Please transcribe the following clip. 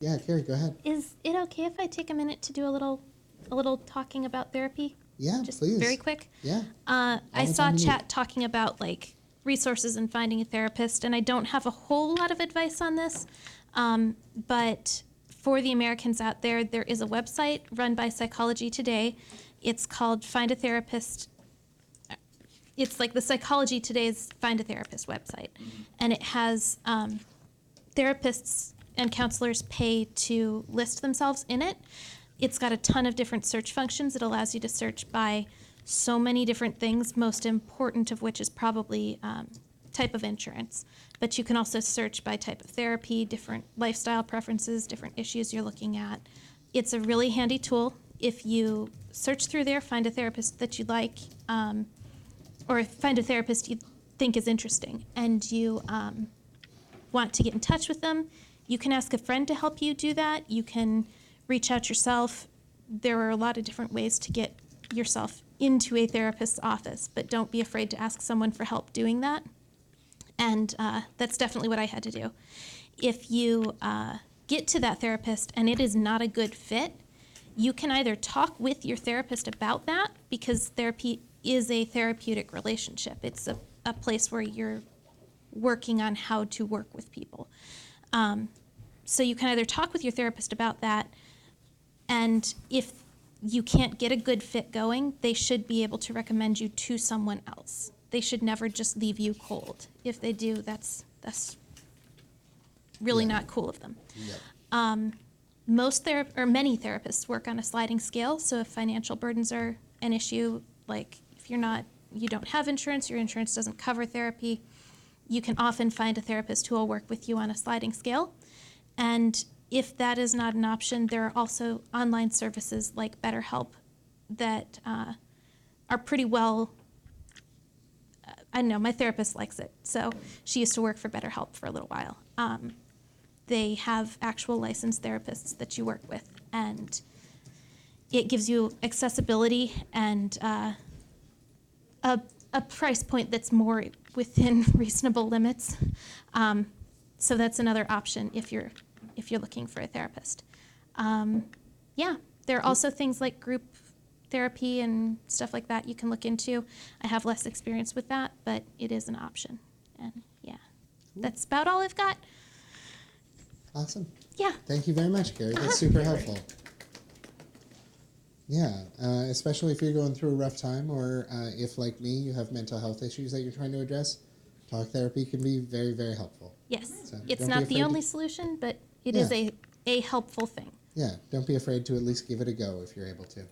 Yeah, Carrie, go ahead. Is it okay if I take a minute to do a little talking about therapy? Yeah, Just please. very quick. Yeah. I saw chat talking about like resources and finding a therapist, and I don't have a whole lot of advice on this, but for the Americans out there, there is a website run by Psychology Today. It's called Find a Therapist. It's like the Psychology Today's Find a Therapist website, and it has therapists and counselors pay to list themselves in it. It's got a ton of different search functions. It allows you to search by so many different things, most important of which is probably type of insurance. But you can also search by type of therapy, different lifestyle preferences, different issues you're looking at. It's a really handy tool. If you search through there, find a therapist that you like, or find a therapist you think is interesting, and you want to get in touch with them, you can ask a friend to help you do that. You can reach out yourself. There are a lot of different ways to get yourself into a therapist's office, but don't be afraid to ask someone for help doing that. And that's definitely what I had to do. If you get to that therapist and it is not a good fit, you can either talk with your therapist about that, because therapy is a therapeutic relationship. It's a place where you're working on how to work with people. So you can either talk with your therapist about that, and if you can't get a good fit going, they should be able to recommend you to someone else. They should never just leave you cold. If they do, that's really not cool of them. Yeah. Many therapists work on a sliding scale, so if financial burdens are an issue, like if you don't have insurance, your insurance doesn't cover therapy, you can often find a therapist who will work with you on a sliding scale. And if that is not an option, there are also online services like BetterHelp that are pretty well, I know my therapist likes it, so she used to work for BetterHelp for a little while. They have actual licensed therapists that you work with, and it gives you accessibility and a price point that's more within reasonable limits. So that's another option if you're looking for a therapist. Yeah, there are also things like group therapy and stuff like that you can look into. I have less experience with that, but it is an option. And yeah, that's about all I've got. Awesome. Yeah. Thank you very much, Carrie. That's super helpful. Yeah, especially if you're going through a rough time, or if, like me, you have mental health issues that you're trying to address, talk therapy can be very, very helpful. Yes. So It's not the only solution, but it is a helpful thing. Yeah, don't be afraid to at least give it a go if you're able to.